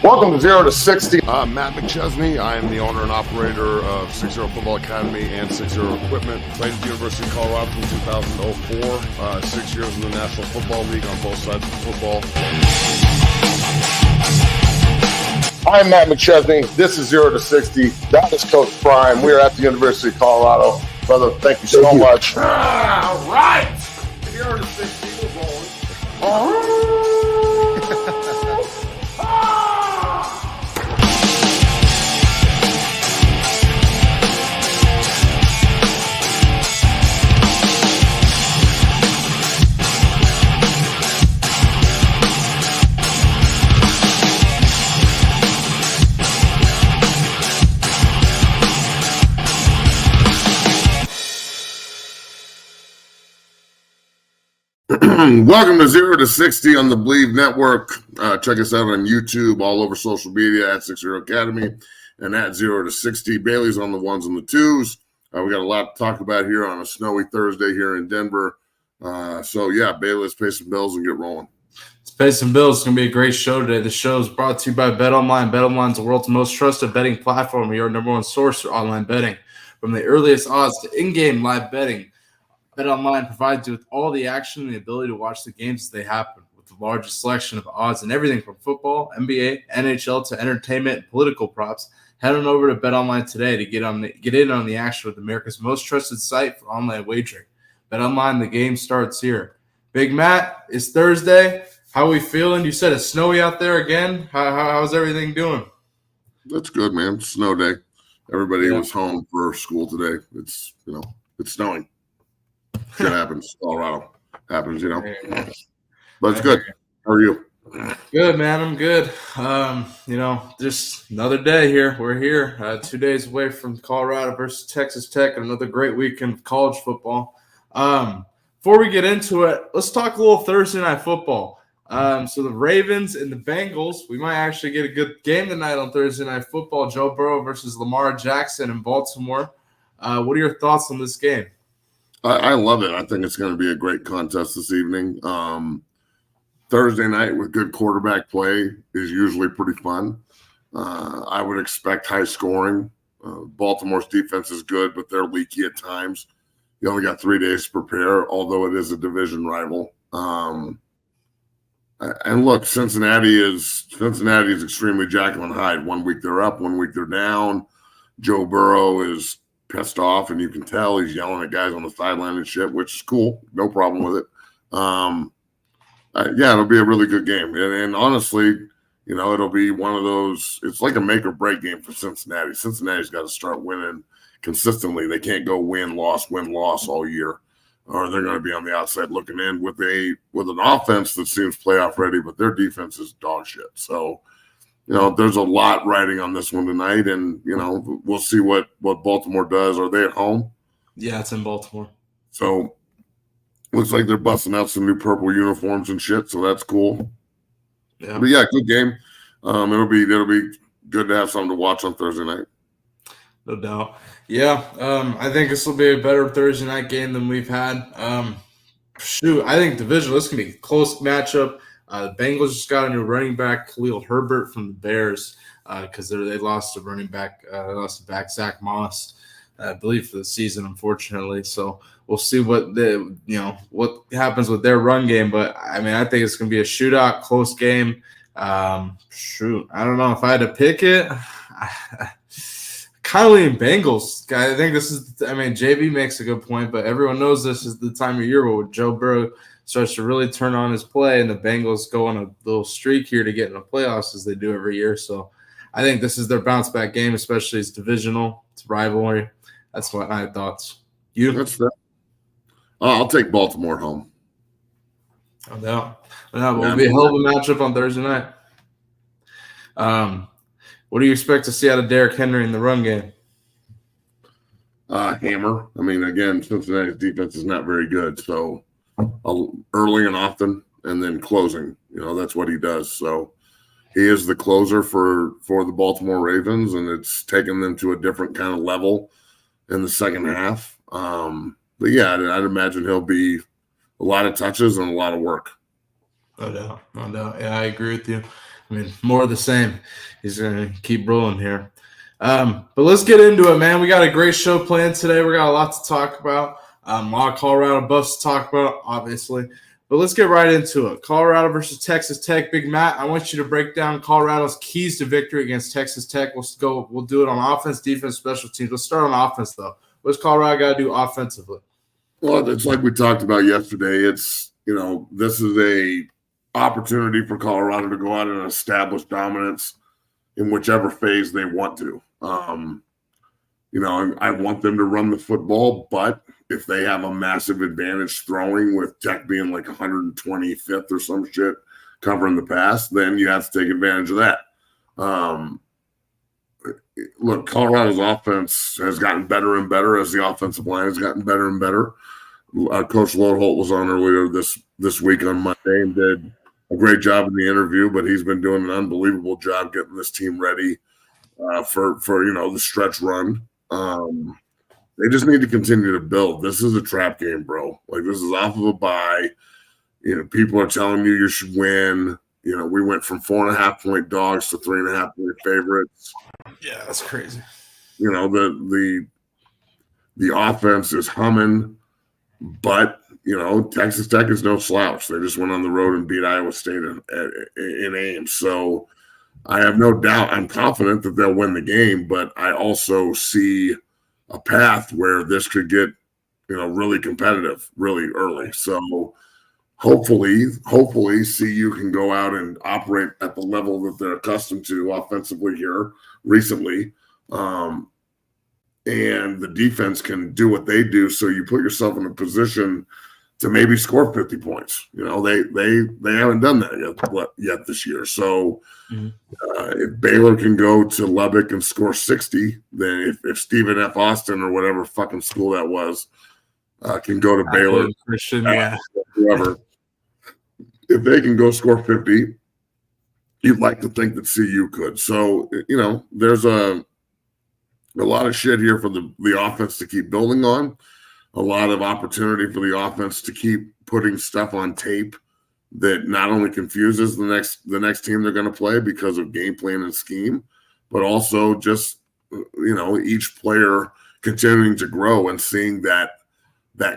Welcome to 0 to 60. I'm Matt McChesney. I am the owner and operator of 60 Football Academy and 60 Equipment. Played at the University of Colorado from 2004. 6 years in the National Football League on both sides of football. I'm Matt McChesney. This is 0 to 60. That is Coach Prime. We are at the University of Colorado. Brother, thank you so much. All right. 0 to 60. We're rolling. Welcome to 0 to 60 on the Believe Network. Check us out on YouTube, all over social media at 60 Academy and at 0 to 60. Bailey's on the ones and the twos. We got a lot to talk about here on a snowy Thursday here in Denver. Bailey, let's pay some bills and get rolling. Let's pay some bills. It's going to be a great show today. The show is brought to you by BetOnline. BetOnline is the world's most trusted betting platform. Your number one source for online betting. From the earliest odds to in-game live betting, BetOnline provides you with all the action and the ability to watch the games as they happen, with the largest selection of odds and everything from football, NBA, NHL to entertainment and political props. Head on over to BetOnline today to get in on the action with America's most trusted site for online wagering. BetOnline, the game starts here. Big Matt, it's Thursday. How are we feeling? You said it's snowy out there again. How's everything doing? That's good, man. Snow day. Everybody was home for school today. It's snowing. Shit happens. Colorado happens, But it's good. How are you? Good, man. I'm good. Just another day here. We're here 2 days away from Colorado versus Texas Tech, and another great weekend of college football. Before we get into it, let's talk a little Thursday night football. So the Ravens and the Bengals, we might actually get a good game tonight on Thursday night football. Joe Burrow versus Lamar Jackson in Baltimore. What are your thoughts on this game? I love it. I think it's going to be a great contest this evening. Thursday night with good quarterback play is usually pretty fun. I would expect high scoring. Baltimore's defense is good, but they're leaky at times. You only got 3 days to prepare, although it is a division rival. And look, Cincinnati is extremely Jekyll and Hyde. 1 week they're up, 1 week they're down. Joe Burrow is pissed off, and you can tell he's yelling at guys on the sideline and shit, which is cool. No problem with it. It'll be a really good game. And honestly, it'll be one of those – it's like a make or break game for Cincinnati. Cincinnati's got to start winning consistently. They can't go win, loss all year, or they're going to be on the outside looking in with an offense that seems playoff ready, but their defense is dog shit. So, there's a lot riding on this one tonight, and, we'll see what Baltimore does. Are they at home? Yeah, it's in Baltimore. So, looks like they're busting out some new purple uniforms and shit, so that's cool. Yeah. But, yeah, good game. It'll be good to have something to watch on Thursday night. No doubt. Yeah, I think this will be a better Thursday night game than we've had. I think divisional, this can be a close matchup. The Bengals just got a new running back, Khalil Herbert from the Bears, because they lost a running back. They lost back Zach Moss, I believe, for the season, unfortunately. So we'll see what happens with their run game. But I think it's going to be a shootout, close game. I don't know if I had to pick it. Kind of leaning Bengals. I think this is. JB makes a good point, but everyone knows this is the time of year where Joe Burrow starts to really turn on his play, and the Bengals go on a little streak here to get in the playoffs as they do every year. So I think this is their bounce back game, especially it's divisional, it's rivalry. That's what I had thoughts. You? That's fair. I'll take Baltimore home. No doubt. It'll be a hell of a matchup on Thursday night. What do you expect to see out of Derrick Henry in the run game? Hammer. Again, Cincinnati's defense is not very good, so early and often, and then closing. That's what he does. So he is the closer for the Baltimore Ravens, and it's taken them to a different kind of level in the second half. But yeah, I'd imagine he'll be a lot of touches and a lot of work. No doubt. Yeah, I agree with you. I mean, more of the same. He's going to keep rolling here. But let's get into it, man. We got a great show planned today. We got a lot to talk about. A lot of Colorado buffs to talk about, obviously. But let's get right into it. Colorado versus Texas Tech. Big Matt, I want you to break down Colorado's keys to victory against Texas Tech. We'll do it on offense, defense, special teams. Let's start on offense, though. What's Colorado got to do offensively? Well, it's like we talked about yesterday. It's, this is a opportunity for Colorado to go out and establish dominance in whichever phase they want to. I want them to run the football, but if they have a massive advantage throwing with Tech being like 125th or some shit covering the pass, then you have to take advantage of that. Look, Colorado's offense has gotten better and better as the offensive line has gotten better and better. Coach Lodeholt was on earlier this week on Monday and did a great job in the interview, but he's been doing an unbelievable job getting this team ready for the stretch run. They just need to continue to build. This is a trap game, bro. Like, this is off of a bye. People are telling you should win. We went from 4.5-point dogs to 3.5-point favorites. Yeah, that's crazy. The offense is humming, but Texas Tech is no slouch. They just went on the road and beat Iowa State in Ames. So I have no doubt. I'm confident that they'll win the game, but I also see a path where this could get, really competitive really early. So hopefully CU can go out and operate at the level that they're accustomed to offensively here recently. And the defense can do what they do. So you put yourself in a position to maybe score 50 points. They haven't done that yet this year. So if Baylor can go to Lubbock and score 60, then if Stephen F. Austin or whatever fucking school that was can go to Baylor, Christian, whoever, if they can go score 50, you'd like to think that CU could. So, there's a lot of shit here for the offense to keep building on. A lot of opportunity for the offense to keep putting stuff on tape that not only confuses the next team they're going to play because of game plan and scheme, but also just each player continuing to grow and seeing that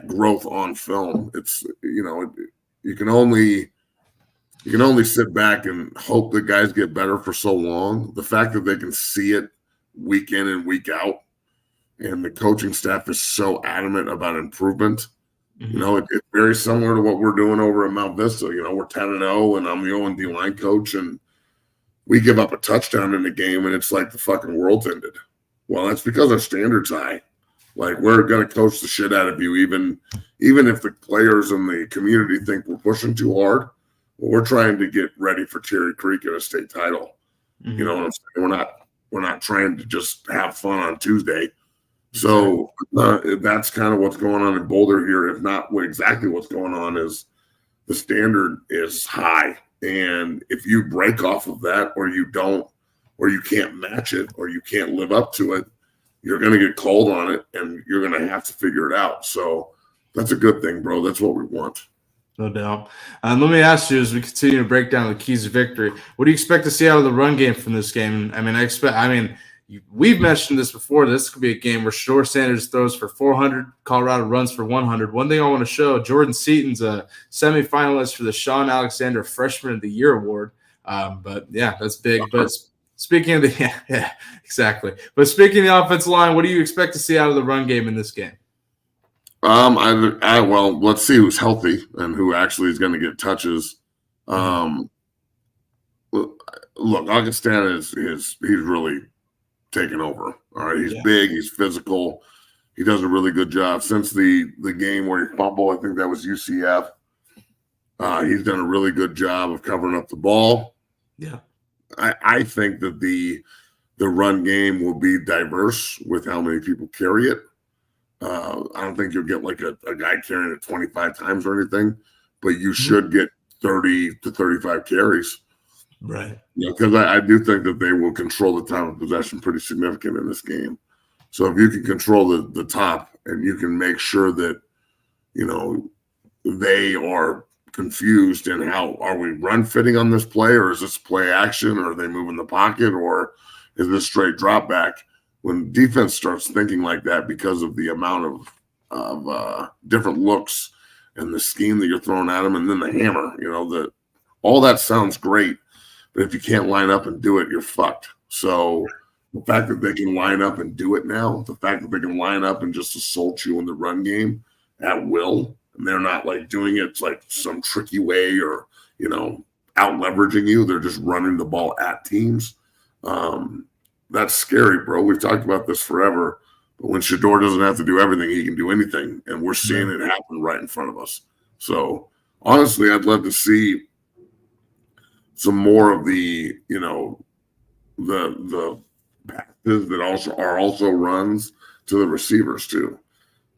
growth on film. It's you can only sit back and hope that guys get better for so long. The fact that they can see it week in and week out, and the coaching staff is so adamant about improvement. It's very similar to what we're doing over at Mount Vista. We're 10-0, and I'm the O&D line coach, and we give up a touchdown in the game, and it's like the fucking world's ended. Well, that's because our standards high. Like, we're going to coach the shit out of you, even if the players and the community think we're pushing too hard. Well, we're trying to get ready for Cherry Creek and a state title. You know what I'm saying? We're not trying to just have fun on Tuesday. So that's kind of what's going on in Boulder here. If not exactly what's going on, is the standard is high. And if you break off of that, or you don't, or you can't match it, or you can't live up to it, you're going to get called on it, and you're going to have to figure it out. So that's a good thing, bro. That's what we want. No doubt. Let me ask you, as we continue to break down the keys of victory, what do you expect to see out of the run game from this game? We've mentioned this before. This could be a game where Shedeur Sanders throws for 400, Colorado runs for 100. One thing I want to show, Jordan Seaton's a semifinalist for the Sean Alexander Freshman of the Year award. But yeah, that's big. But speaking of exactly. But speaking of the offensive line, what do you expect to see out of the run game in this game? Well, let's see who's healthy and who actually is going to get touches. Look, Augustin he's really taken over. All right, he's big, he's physical, he does a really good job. Since the game where he fumbled, I think that was UCF. He's done a really good job of covering up the ball. Yeah, I think that the run game will be diverse with how many people carry it. I don't think you'll get like a guy carrying it 25 times or anything, but you should get 30 to 35 carries. Right. Because I do think that they will control the time of possession pretty significant in this game. So if you can control the top, and you can make sure that, they are confused in how are we run fitting on this play, or is this play action, or are they moving the pocket, or is this straight drop back? When defense starts thinking like that because of the amount of different looks and the scheme that you're throwing at them, and then the hammer, all that sounds great, but if you can't line up and do it, you're fucked. So the fact that they can line up and do it now, the fact that they can line up and just assault you in the run game at will, and they're not like doing it like some tricky way or, out leveraging you. They're just running the ball at teams. That's scary, bro. We've talked about this forever. But when Shedeur doesn't have to do everything, he can do anything. And we're seeing it happen right in front of us. So honestly, I'd love to see some more of the passes that are also runs to the receivers too.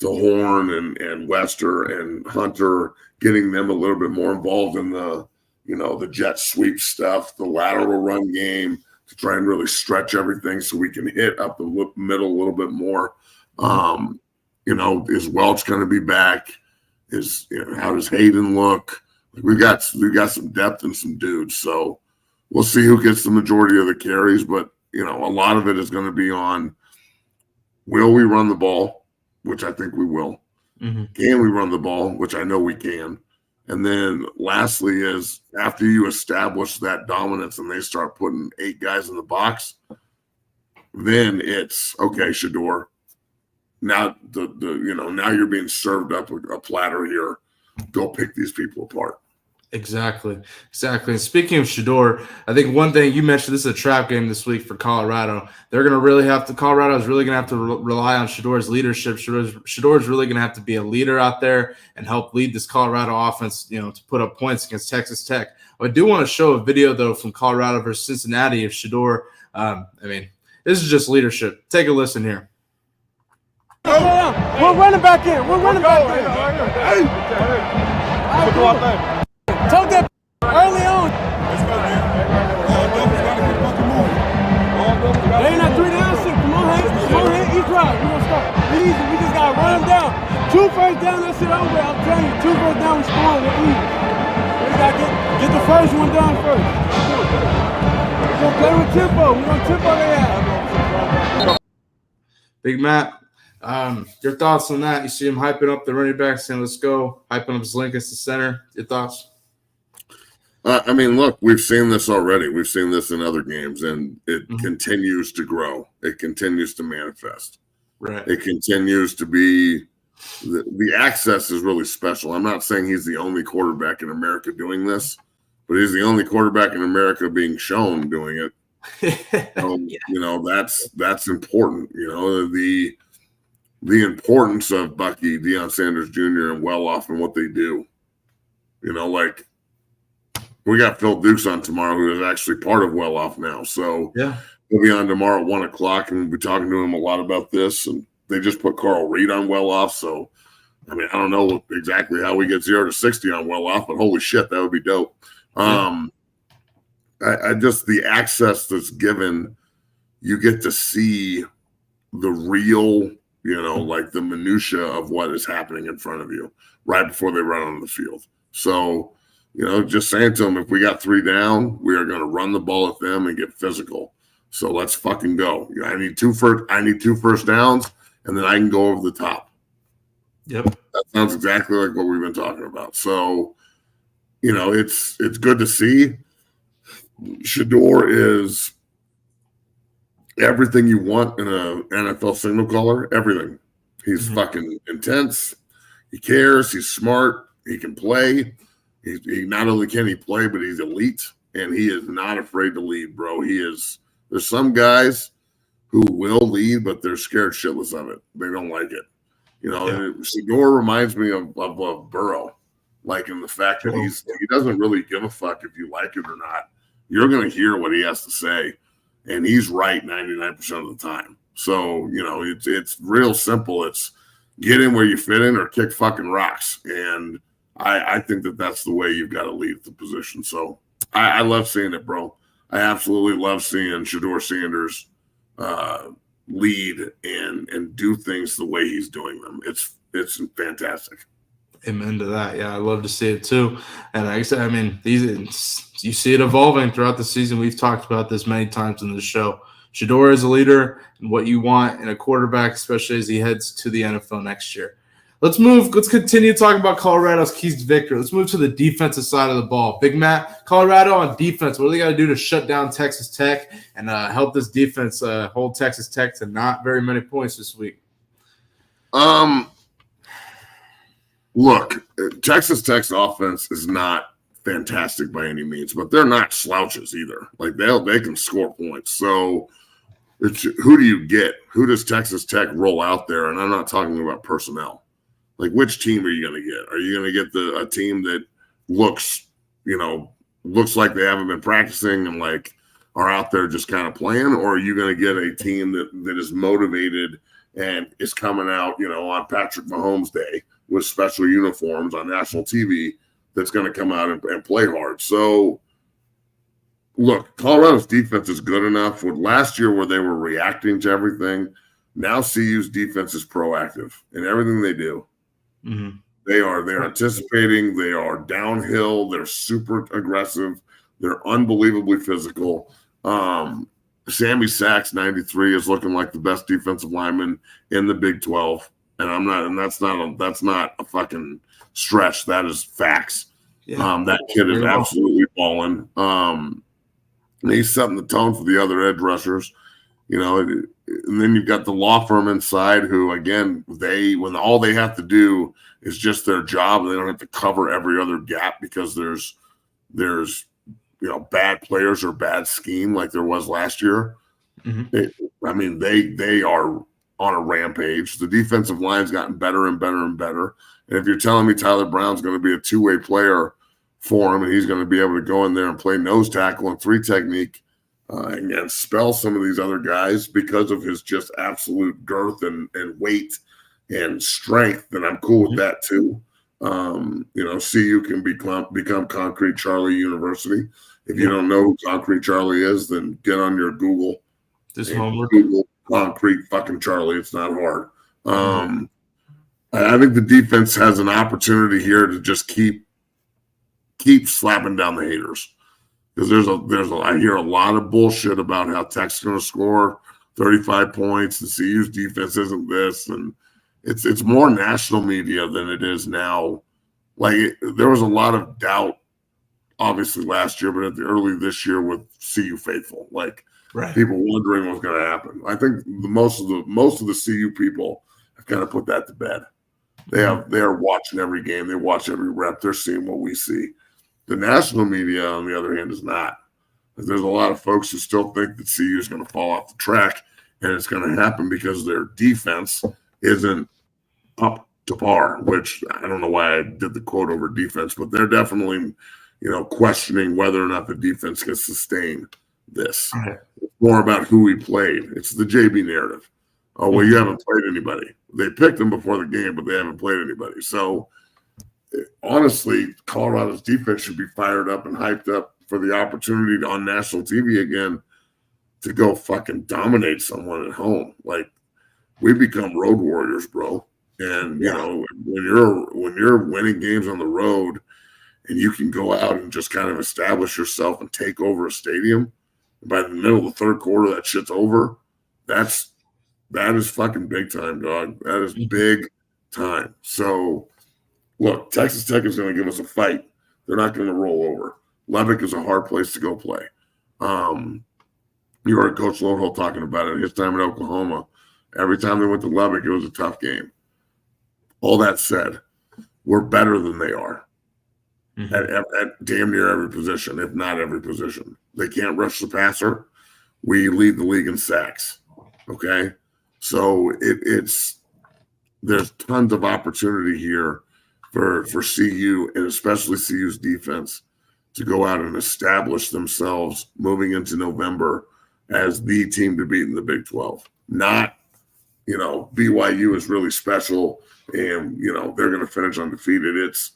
To Horn and Wester and Hunter, getting them a little bit more involved in the jet sweep stuff, the lateral run game, to try and really stretch everything so we can hit up the middle a little bit more. Is Welch going to be back? How does Hayden look? We got some depth and some dudes, so we'll see who gets the majority of the carries. But a lot of it is going to be on, will we run the ball, which I think we will. Mm-hmm. Can we run the ball, which I know we can. And then lastly is, after you establish that dominance and they start putting 8 guys in the box, then it's okay, Shedeur. Now now you're being served up a platter here. Go pick these people apart. Exactly. And speaking of Shedeur, I think one thing you mentioned, this is a trap game this week for Colorado. Colorado is really going to have to rely on Shedeur's leadership. Shedeur is really going to have to be a leader out there and help lead this Colorado offense, to put up points against Texas Tech. I do want to show a video, though, from Colorado versus Cincinnati of Shedeur. This is just leadership. Take a listen here. We're running back in. Told that early on. They ain't at 3 down, 6. Come on, Hank. Each drive. We're going to start. Easy. We just got to run them down. 2 first down, that shit over. I'm telling you, 2 first down, we scoring. We're easy. We just got to get the first one done first. We're going to play with tempo. We're going to tempo their ass. Big Matt, your thoughts on that? You see him hyping up the running back, saying, let's go, hyping up Zlinkus to center. Your thoughts? Look, we've seen this already. We've seen this in other games, and it continues to grow. It continues to manifest. Right. It continues to be the access is really special. I'm not saying he's the only quarterback in America doing this, but he's the only quarterback in America being shown doing it. That's important. The importance of Bucky, Deion Sanders Jr., and Well-Off and what they do. We got Phil Dukes on tomorrow, who is actually part of Well-Off now. So he'll be on tomorrow at 1:00, and we'll be talking to him a lot about this. And they just put Carl Reed on Well-Off. So, I don't know exactly how we get 0 to 60 on Well-Off, but holy shit, that would be dope. The access that's given, you get to see the real, the minutia of what is happening in front of you right before they run on the field. So, just saying to them, if we got 3 down, we are going to run the ball at them and get physical. So let's fucking go. I need 2 first downs, and then I can go over the top. Yep. That sounds exactly like what we've been talking about. So, it's good to see. Shedeur is everything you want in a NFL signal caller. Everything. He's fucking intense. He cares. He's smart. He can play. He not only can he play, but he's elite, and he is not afraid to lead, bro. There's some guys who will lead, but they're scared shitless of it. They don't like it. Shedeur reminds me of Burrow, like in the fact that he doesn't really give a fuck if you like it or not. You're going to hear what he has to say, and he's right 99% of the time. So, it's real simple. It's get in where you fit in or kick fucking rocks. And I think that's the way you've got to lead the position. So I love seeing it, bro. I absolutely love seeing Shedeur Sanders lead and do things the way he's doing them. It's fantastic. Amen to that. Yeah, I love to see it too. And like I said, I mean, you see it evolving throughout the season. We've talked about this many times in the show. Shedeur is a leader and what you want in a quarterback, especially as he heads to the NFL next year. Let's continue talking about Colorado's keys to victory. Let's move to the defensive side of the ball. Big Matt, Colorado on defense. What do they got to do to shut down Texas Tech and help this defense hold Texas Tech to not very many points this week? Look, Texas Tech's offense is not fantastic by any means, but they're not slouches either. Like they can score points. So who do you get? Who does Texas Tech roll out there? And I'm not talking about personnel. Like which team are you going to get? Are you going to get a team that looks like they haven't been practicing and like are out there just kind of playing, or are you going to get a team that is motivated and is coming out, on Patrick Mahomes Day with special uniforms on national TV that's going to come out and play hard. So, look, Colorado's defense is good enough. With last year where they were reacting to everything, now CU's defense is proactive in everything they do. Mm-hmm. They're anticipating. They are downhill. They're super aggressive. They're unbelievably physical. Sammy Sachs, 93, is looking like the best defensive lineman in the Big 12. And that's not a fucking stretch. That is facts. Yeah. That kid is absolutely balling. He's setting the tone for the other edge rushers, and then you've got the law firm inside who, again, when all they have to do is just their job, they don't have to cover every other gap because there's bad players or bad scheme like there was last year. Mm-hmm. They are on a rampage. The defensive line's gotten better and better and better. And if you're telling me Tyler Brown's going to be a two-way player for him and he's going to be able to go in there and play nose tackle and three technique and spell some of these other guys because of his just absolute girth and weight and strength, then I'm cool with that too. CU can become Concrete Charlie University. If you don't know who Concrete Charlie is, then get on your Google. Google Concrete fucking Charlie. It's not hard. I think the defense has an opportunity here to just keep slapping down the haters. Because I hear a lot of bullshit about how Tech's going to score 35 points and CU's defense isn't this, and it's more national media than it is now. Like there was a lot of doubt, obviously last year, but early this year with CU faithful, people wondering what's going to happen. I think most of the CU people have kind of put that to bed. They are watching every game, they watch every rep, they're seeing what we see. The national media, on the other hand, is not. There's a lot of folks who still think that CU is going to fall off the track, and it's going to happen because their defense isn't up to par, which I don't know why I did the quote over defense, but they're definitely, questioning whether or not the defense can sustain this. Right. It's more about who we played. It's the JB narrative. Oh, well, you haven't played anybody. They picked them before the game, but they haven't played anybody. So, honestly, Colorado's defense should be fired up and hyped up for the opportunity on national TV again to go fucking dominate someone at home. Like, we become road warriors, bro. And, when you're winning games on the road and you can go out and just kind of establish yourself and take over a stadium, by the middle of the third quarter, that shit's over. That is fucking big time, dog. That is big time. So, look, Texas Tech is going to give us a fight. They're not going to roll over. Lubbock is a hard place to go play. You heard Coach Lodehill talking about it. His time in Oklahoma, every time they went to Lubbock, it was a tough game. All that said, we're better than they are at damn near every position, if not every position. They can't rush the passer. We lead the league in sacks. Okay? So there's tons of opportunity here for CU and especially CU's defense to go out and establish themselves moving into November as the team to beat in the Big 12. Not, BYU is really special and, they're going to finish undefeated. It's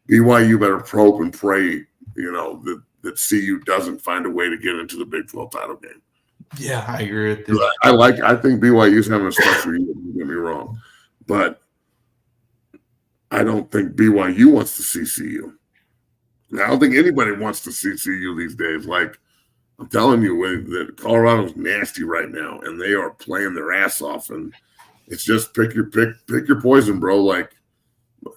BYU better probe and pray, that CU doesn't find a way to get into the Big 12 title game. Yeah, I agree with you. I think BYU's having a special year, don't get me wrong. But I don't think BYU wants to see CU. I don't think anybody wants to see CU these days. Like, I'm telling you, that Colorado's nasty right now, and they are playing their ass off. And it's just pick your poison, bro. Like,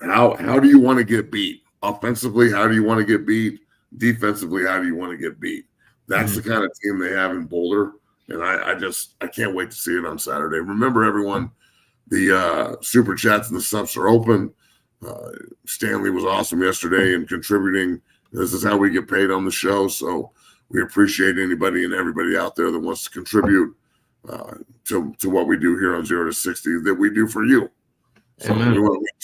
how do you want to get beat? Offensively, how do you want to get beat? Defensively, how do you want to get beat? That's the kind of team they have in Boulder, and I can't wait to see it on Saturday. Remember, everyone, the super chats and the subs are open. Stanley was awesome yesterday in contributing. This is how we get paid on the show, so we appreciate anybody and everybody out there that wants to contribute to what we do here on 0 to 60 that we do for you. So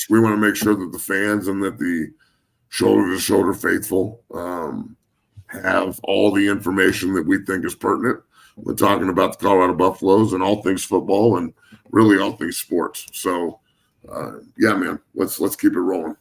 we want to make sure that the fans and that the shoulder-to-shoulder faithful have all the information that we think is pertinent when talking about the Colorado Buffaloes and all things football and really all things sports. So, yeah, man, let's keep it rolling.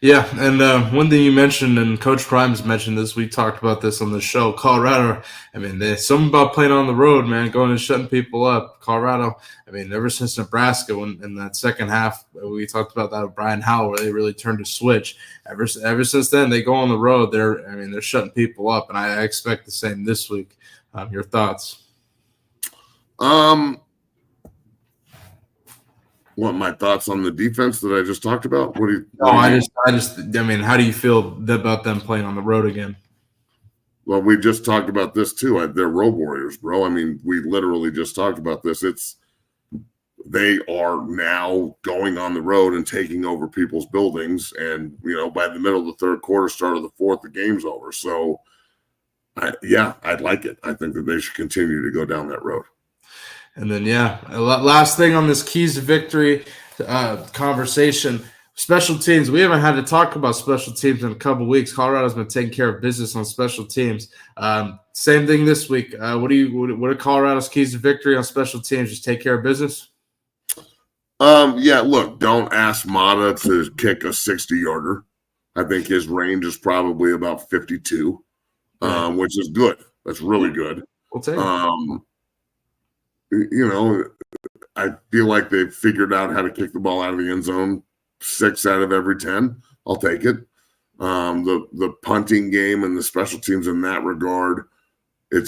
Yeah, and one thing you mentioned, and Coach Prime's mentioned this, we talked about this on the show, Colorado, I mean, there's something about playing on the road, man, going and shutting people up. Colorado, I mean, ever since Nebraska, when in that second half, we talked about that with Brian Howell, where they really turned a switch. Ever since then, they go on the road, they're shutting people up, and I expect the same this week. Your thoughts? What, my thoughts on the defense that I just talked about? What do you? I mean, how do you feel about them playing on the road again? Well, we just talked about this too. They're road warriors, bro. I mean, we literally just talked about this. They are now going on the road and taking over people's buildings, and by the middle of the third quarter, start of the fourth, the game's over. So, I'd like it. I think that they should continue to go down that road. And then, last thing on this keys to victory conversation, special teams. We haven't had to talk about special teams in a couple weeks. Colorado's been taking care of business on special teams. Same thing this week. What are Colorado's keys to victory on special teams? Just take care of business? Look, don't ask Mata to kick a 60-yarder. I think his range is probably about 52, which is good. That's really good. We'll take it. I feel like they've figured out how to kick the ball out of the end zone 6 out of every 10. I'll take it. The punting game and the special teams in that regard, I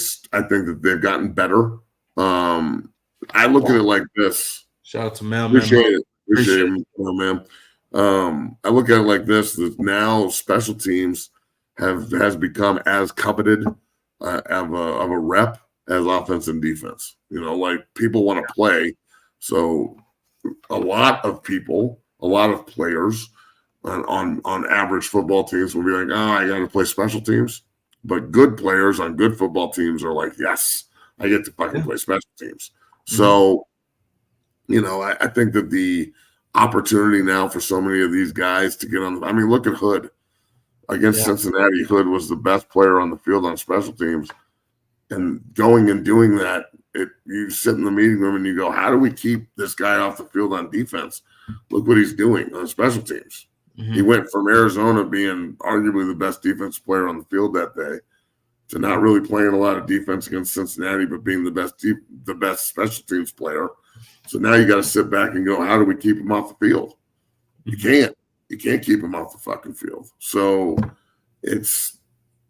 think that they've gotten better. I look at it like this. Shout out to Mailman. Appreciate it, Mailman. I look at it like this, that now special teams has become as coveted of a rep as offense and defense. Like people want to play. So a lot of players on average football teams will be like, I got to play special teams. But good players on good football teams are like, yes, I get to fucking play special teams. So, I think that the opportunity now for so many of these guys to get on look at Hood. Against Cincinnati, Hood was the best player on the field on special teams. And going and doing that, you sit in the meeting room and you go, how do we keep this guy off the field on defense? Look what he's doing on special teams. Mm-hmm. He went from Arizona being arguably the best defense player on the field that day to not really playing a lot of defense against Cincinnati, but being the best special teams player. So now you got to sit back and go, how do we keep him off the field? You can't keep him off the fucking field. So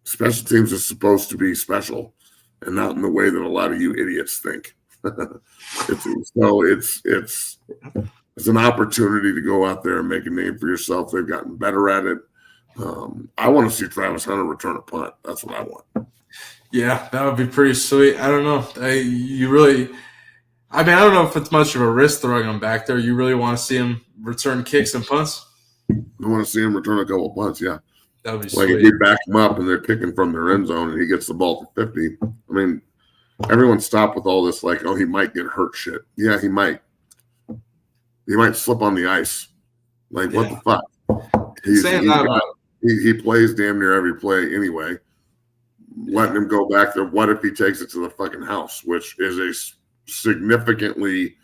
special teams is supposed to be special, and not in the way that a lot of you idiots think. It's an opportunity to go out there and make a name for yourself. They've gotten better at it. I want to see Travis Hunter return a punt. That's what I want. Yeah, that would be pretty sweet. I don't know. I don't know if it's much of a risk throwing him back there. You really want to see him return kicks and punts? I want to see him return a couple of punts, yeah. That would be like sweet. if we back him up and they're kicking from their end zone and he gets the ball to 50. Everyone stop with all this like, he might get hurt shit. Yeah, he might. He might slip on the ice. What the fuck? He plays damn near every play anyway. Letting him go back there. What if he takes it to the fucking house, which is a significantly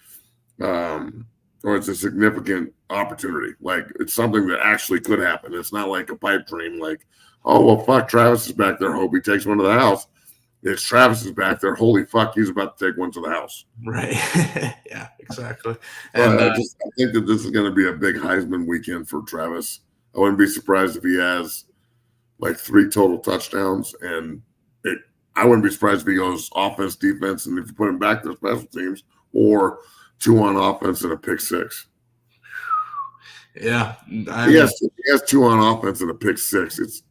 it's a significant opportunity. Like it's something that actually could happen. It's not like a pipe dream. Like, fuck, Travis is back there. Hope he takes one to the house. It's Travis is back there. Holy fuck, he's about to take one to the house. Right. Yeah, exactly. And And I think that this is going to be a big Heisman weekend for Travis. I wouldn't be surprised if he has like 3 total touchdowns, and I wouldn't be surprised if he goes offense, defense, and if you put him back to special teams, or 2 on offense and a pick 6. yeah, He has 2 on offense and a pick 6. It's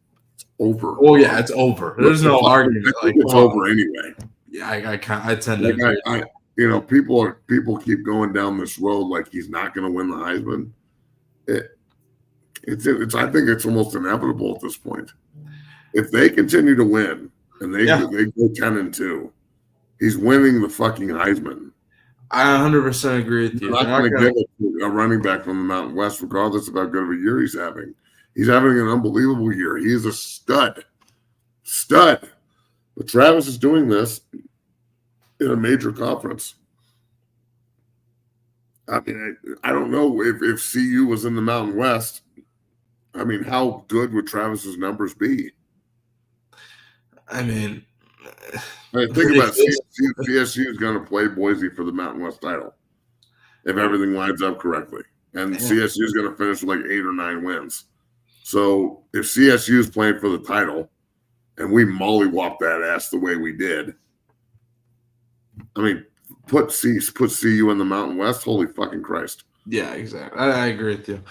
over. oh yeah, it's over. There's no argument. Like, It's over anyway. Yeah, I tend to agree. People keep going down this road like he's not going to win the Heisman. I think it's almost inevitable at this point. If they continue to win and they go 10-2, he's winning the fucking Heisman. I 100% agree with you. You're not going to give it to a running back from the Mountain West, regardless of how good of a year he's having. He's having an unbelievable year. He is a stud. But Travis is doing this in a major conference. I mean, I don't know if CU was in the Mountain West. I mean, how good would Travis's numbers be? I mean, think about it. CSU is going to play Boise for the Mountain West title if everything lines up correctly. And CSU is going to finish with like 8 or 9 wins. So if CSU is playing for the title and we mollywop that ass the way we did, I mean, put CU in the Mountain West. Holy fucking Christ! yeah, exactly. I agree with you.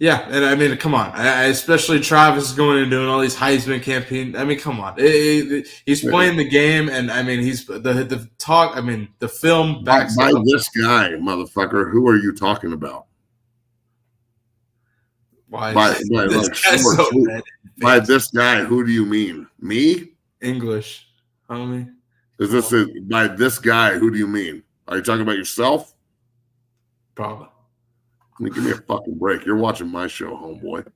Yeah, and I mean, come on. Especially Travis is going and doing all these Heisman campaigns. I mean, come on. He's playing the game, and I mean, he's the talk. I mean, the film backs by this guy, motherfucker. Who are you talking about? Why? By So this guy, who do you mean? Me? English, homie. Is this by this guy? Who do you mean? Are you talking about yourself? Probably. I mean, give me a fucking break. You're watching my show, homeboy.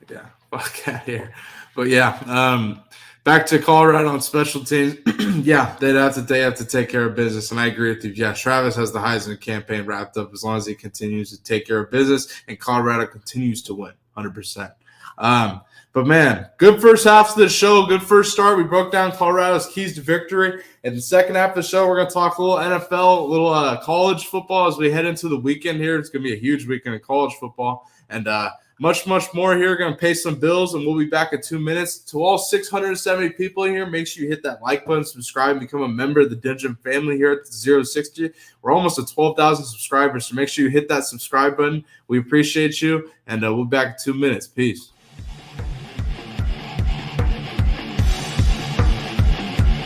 Yeah, fuck out here. But yeah, back to Colorado on special teams. Yeah, they have to take care of business, and I agree with you. Yeah, Travis has the Heisman campaign wrapped up as long as he continues to take care of business, and Colorado continues to win 100%. But man, good first half of the show, good first start. We broke down Colorado's keys to victory. In the second half of the show, we're going to talk a little NFL, a little college football as we head into the weekend here. It's going to be a huge weekend of college football, and much more here. We're going to pay some bills, and we'll be back in 2 minutes. To all 670 people in here, make sure you hit that like button, subscribe, and become a member of the Dungeon family here at the 060. We're almost at 12,000 subscribers, so make sure you hit that subscribe button. We appreciate you, and we'll be back in 2 minutes. Peace.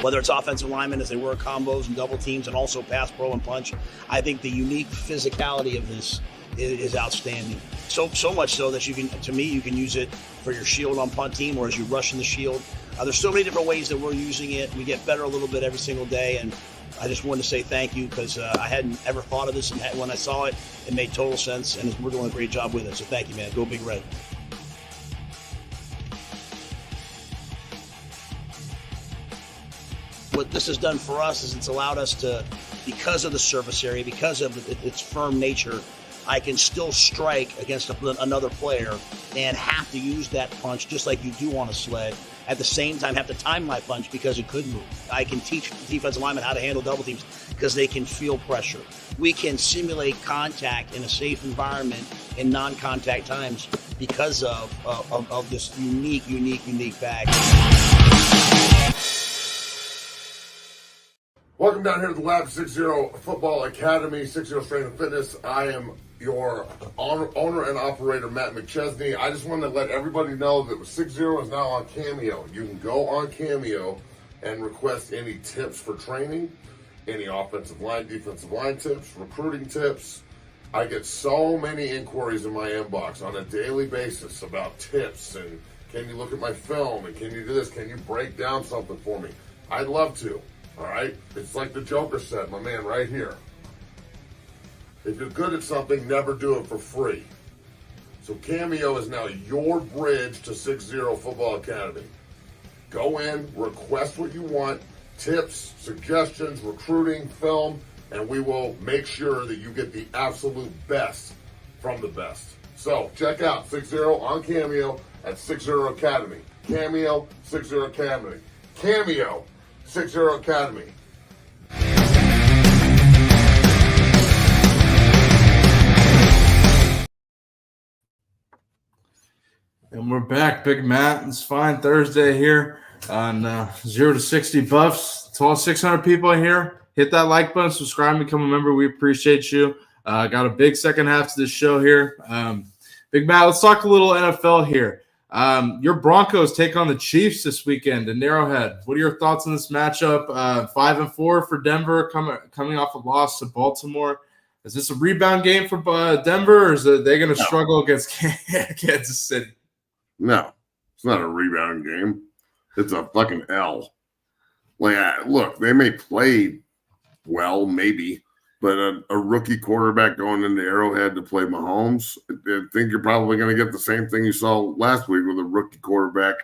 Whether it's offensive linemen as they work combos and double teams and also pass pro and punch, I think the unique physicality of this is outstanding. So much so that you can use it for your shield on punt team or as you rush in the shield. There's so many different ways that we're using it. We get better a little bit every single day, and I just wanted to say thank you because I hadn't ever thought of this, and when I saw it, it made total sense, and we're doing a great job with it. So thank you, man. Go Big Red. What this has done for us is it's allowed us to, because of the surface area, because of its firm nature, I can still strike against another player and have to use that punch just like you do on a sled. At the same time, have to time my punch because it could move. I can teach defensive linemen how to handle double teams because they can feel pressure. We can simulate contact in a safe environment in non-contact times because of this unique bag. Welcome down here to the Lab 60 Football Academy, 60 Strength and Fitness. I am your owner and operator, Matt McChesney. I just wanted to let everybody know that 60 is now on Cameo. You can go on Cameo and request any tips for training, any offensive line, defensive line tips, recruiting tips. I get so many inquiries in my inbox on a daily basis about tips and can you look at my film and can you do this? Can you break down something for me? I'd love to. All right? It's like the Joker said, my man, right here. If you're good at something, never do it for free. So Cameo is now your bridge to 60 Football Academy. Go in, request what you want, tips, suggestions, recruiting, film, and we will make sure that you get the absolute best from the best. So check out 60 on Cameo at 60 Academy. Cameo, 60 Academy. Cameo, 6-0 Academy. And we're back, Big Matt. It's fine Thursday here on 0 to 60 Buffs. It's all 600 people here. Hit that like button, subscribe, become a member. We appreciate you. Got a big second half to this show here. Big Matt, let's talk a little NFL here. Your Broncos take on the Chiefs this weekend in Arrowhead. What are your thoughts on this matchup? 5-4 for Denver, coming off a loss to Baltimore. Is this a rebound game for Denver, or is they going to struggle against Kansas City? No, it's not a rebound game. It's a fucking L. Like, look, they may play well, maybe, but a rookie quarterback going into Arrowhead to play Mahomes, I think you're probably going to get the same thing you saw last week with a rookie quarterback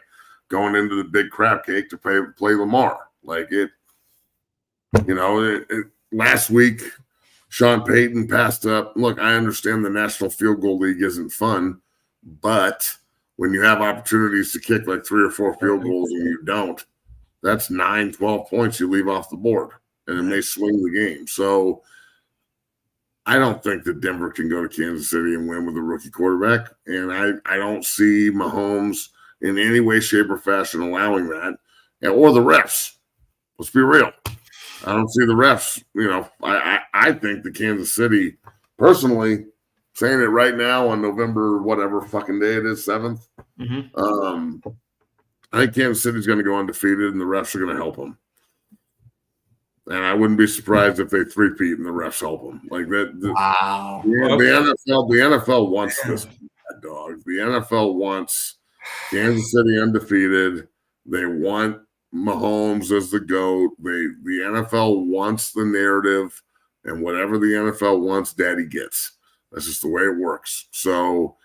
going into the big crap cake to play Lamar. Like last week, Sean Payton passed up. Look, I understand the National Field Goal League isn't fun, but when you have opportunities to kick like 3 or 4 field goals and you don't, that's 9, 12 points you leave off the board, and it may swing the game. So I don't think that Denver can go to Kansas City and win with a rookie quarterback, and I don't see Mahomes in any way, shape, or fashion allowing that, or the refs. Let's be real. I don't see the refs. I think the Kansas City, personally, saying it right now on November, whatever fucking day it is, 7th, I think Kansas City's going to go undefeated, and the refs are going to help them. And I wouldn't be surprised if they three-peat and the refs help them. Like that. Wow. The NFL wants this bad dog. The NFL wants Kansas City undefeated. They want Mahomes as the GOAT. The NFL wants the narrative, and whatever the NFL wants, Daddy gets. That's just the way it works. So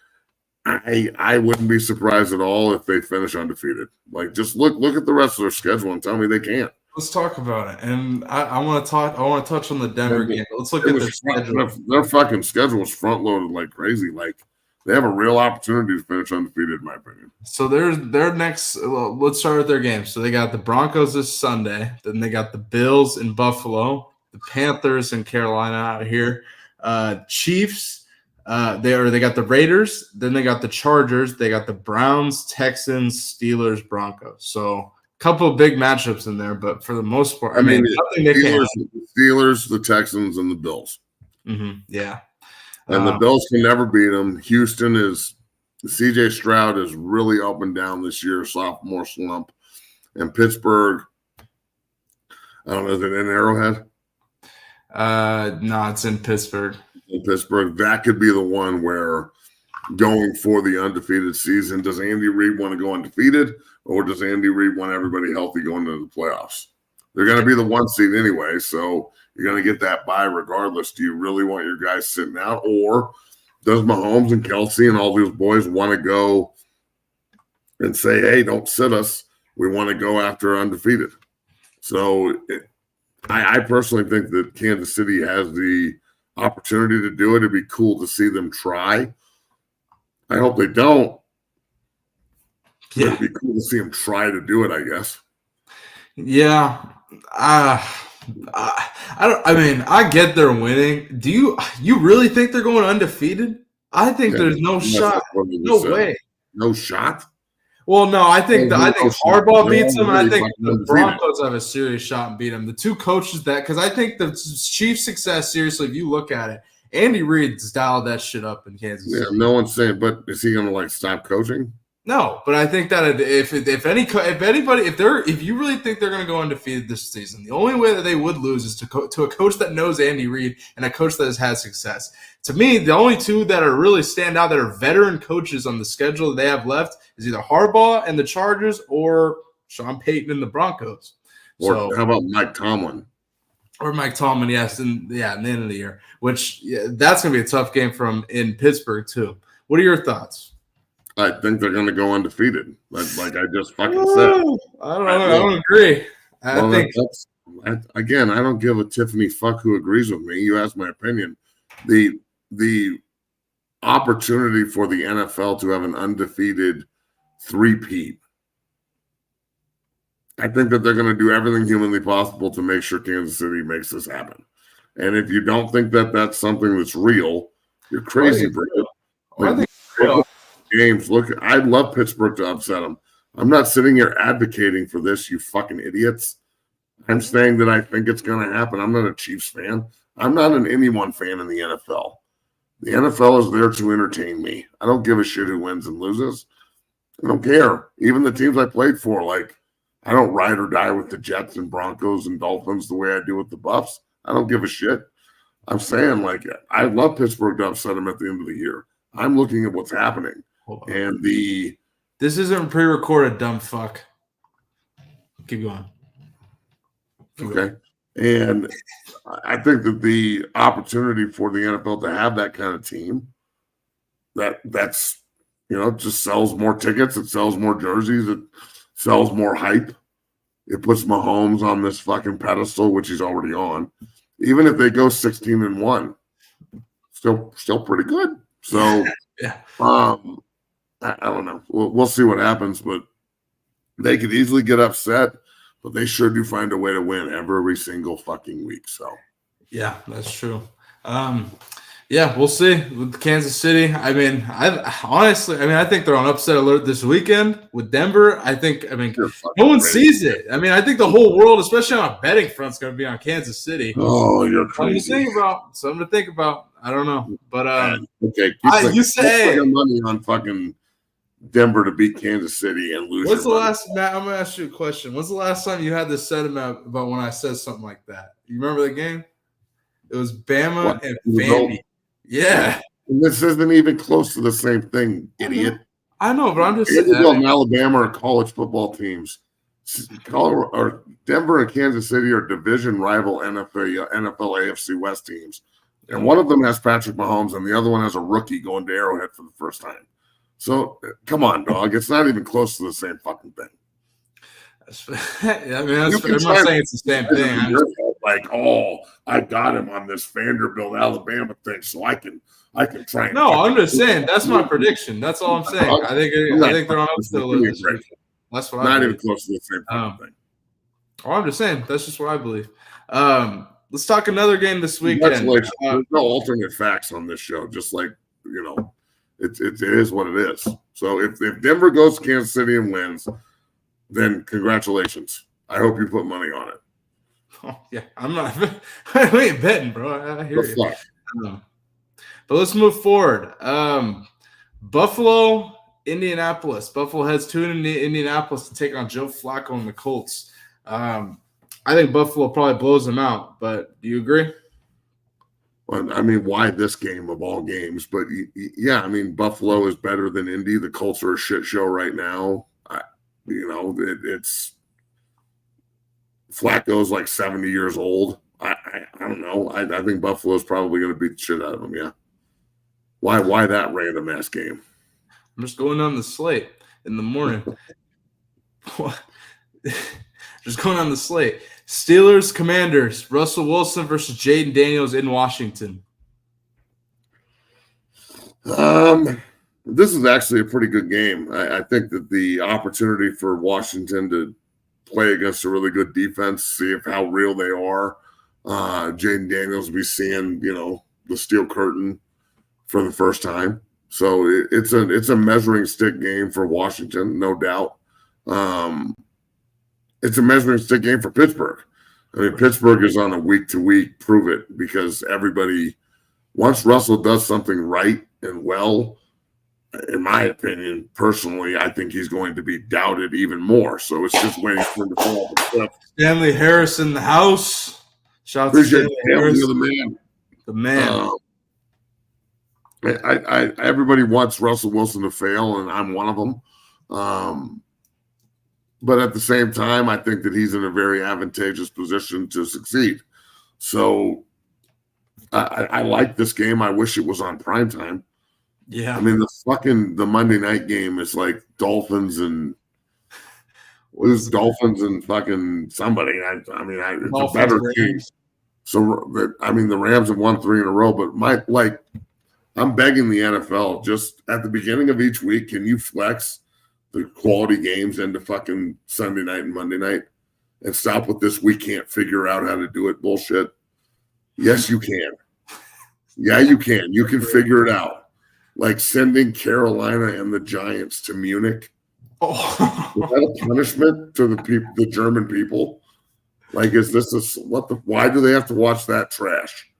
I wouldn't be surprised at all if they finish undefeated. Like, just look at the rest of their schedule and tell me they can't. Let's talk about it. And I want to touch on the Denver game. Let's look at their schedule. Their fucking schedule is front loaded like crazy. Like, they have a real opportunity to finish undefeated, in my opinion. So their next. Let's start with their games. So they got the Broncos this Sunday. Then they got the Bills in Buffalo, the Panthers in Carolina out here, Chiefs. They got the Raiders. Then they got the Chargers. They got the Browns, Texans, Steelers, Broncos. So couple of big matchups in there, but for the most part, I mean the Steelers, the Texans, and the Bills. Yeah. And the Bills can never beat them. Houston is – CJ Stroud is really up and down this year, sophomore slump. And Pittsburgh, I don't know, is it in Arrowhead? No, it's in Pittsburgh. In Pittsburgh, that could be the one where going for the undefeated season, does Andy Reid want to go undefeated, or does Andy Reid want everybody healthy going into the playoffs? They're going to be the 1 seed anyway, so you're going to get that bye regardless. Do you really want your guys sitting out, or does Mahomes and Kelsey and all those boys want to go and say, hey, don't sit us. We want to go after undefeated. So I personally think that Kansas City has the opportunity to do it. It'd be cool to see them try. I hope they don't. Yeah. It'd be cool to see them try to do it, I guess. Yeah. I get they're winning. Do you really think they're going undefeated? I think there's no shot. No way. No shot? Well, no, I think Harbaugh beats them, and I think the Broncos have a serious shot and beat them. The two coaches because I think the Chiefs' success, seriously, if you look at it, Andy Reid's dialed that shit up in Kansas City. Yeah, no one's saying, but is he going to stop coaching? No, but I think that if you really think they're going to go undefeated this season, the only way that they would lose is to a coach that knows Andy Reid and a coach that has had success. To me, the only two that are really stand out that are veteran coaches on the schedule that they have left is either Harbaugh and the Chargers or Sean Payton and the Broncos. Or how about Mike Tomlin? Or Mike Tomlin, yes, in the end of the year, which that's going to be a tough game in Pittsburgh too. What are your thoughts? I think they're going to go undefeated, like I just fucking said. I don't agree. I don't give a Tiffany fuck who agrees with me. You asked my opinion. The opportunity for the NFL to have an undefeated three-peat, I think that they're going to do everything humanly possible to make sure Kansas City makes this happen. And if you don't think that that's something that's real, you're crazy, bro. I think Games. Look, I'd love Pittsburgh to upset them. I'm not sitting here advocating for this, you fucking idiots. I'm saying that I think it's going to happen. I'm not a Chiefs fan. I'm not an anyone fan in the NFL. The NFL is there to entertain me. I don't give a shit who wins and loses. I don't care. Even the teams I played for, like, I don't ride or die with the Jets and Broncos and Dolphins the way I do with the Buffs. I don't give a shit. I'm saying, like, I love Pittsburgh to upset them at the end of the year. I'm looking at what's happening. And this isn't pre-recorded, dumb fuck. Keep going. Okay. And I think that the opportunity for the NFL to have that kind of team that's just sells more tickets, it sells more jerseys, it sells more hype. It puts Mahomes on this fucking pedestal, which he's already on. Even if they go 16-1, still pretty good. So yeah. I don't know. We'll see what happens, but they could easily get upset, but they sure do find a way to win every single fucking week. So, yeah, that's true. Yeah, we'll see with Kansas City. I mean, I think they're on upset alert this weekend with Denver. No one sees it. I mean, I think the whole world, especially on a betting front, is going to be on Kansas City. Oh, you're crazy. Something to think about. I don't know, but okay. You say put your money on fucking Denver to beat Kansas City and lose. What's the last? Matt, I'm gonna ask you a question. When's the last time you had this sentiment about when I said something like that? You remember the game? It was Bama and Vandy. Yeah. And this isn't even close to the same thing, idiot. I know, but I'm just saying. And Alabama are college football teams. Denver and Kansas City are division rival NFL AFC West teams. And one of them has Patrick Mahomes, and the other one has a rookie going to Arrowhead for the first time. So, come on, dog. It's not even close to the same fucking thing. I'm not saying it's the same thing. Like, I got him on this Vanderbilt Alabama thing, so I can try. No, I'm just saying that's my prediction. That's all I'm saying. I think they're on upset alert. That's what not even close to the same thing. Oh, I'm just saying that's just what I believe. Let's talk another game this weekend. There's no alternate facts on this show. Just like it is what it is. So if Denver goes to Kansas City and wins, then congratulations. I hope you put money on it. Oh, yeah, I'm not. We ain't betting, bro. I hear you. But let's move forward. Buffalo, Indianapolis. Buffalo heads to Indianapolis to take on Joe Flacco and the Colts. I think Buffalo probably blows them out, but do you agree? Well, I mean, why this game of all games? But yeah, I mean, Buffalo is better than Indy. The Colts are a shit show right now. It's Flacco's like 70 years old. I don't know. I think Buffalo's probably going to beat the shit out of him. Yeah. Why that random ass game? I'm just going on the slate in the morning. Just going on the slate. Steelers, Commanders, Russell Wilson versus Jaden Daniels in Washington. This is actually a pretty good game. I think that the opportunity for Washington to play against a really good defense, see how real they are. Jaden Daniels will be seeing, the steel curtain for the first time. So it's a measuring stick game for Washington, no doubt. It's a measuring stick game for Pittsburgh. I mean, Pittsburgh is on a week-to-week prove it because everybody, once Russell does something right and well, in my opinion, personally, I think he's going to be doubted even more. So it's just waiting for him to fall off the cliff. Stanley Harris in the house. Shout out to Stanley Harris. You're the man. The man. Everybody wants Russell Wilson to fail, and I'm one of them. But at the same time, I think that he's in a very advantageous position to succeed. So I like this game. I wish it was on primetime. Yeah. I mean, the Monday night game is like Dolphins and fucking somebody. It's a better team. So, I mean, the Rams have won 3 in a row, but I'm begging the NFL just at the beginning of each week, can you flex the quality games into fucking Sunday night and Monday night? and stop with this we can't figure out how to do it bullshit. Yes, you can. Yeah, you can. You can figure it out. Like sending Carolina and the Giants to Munich. Oh. Is that a punishment to the German people? Like, is this why do they have to watch that trash?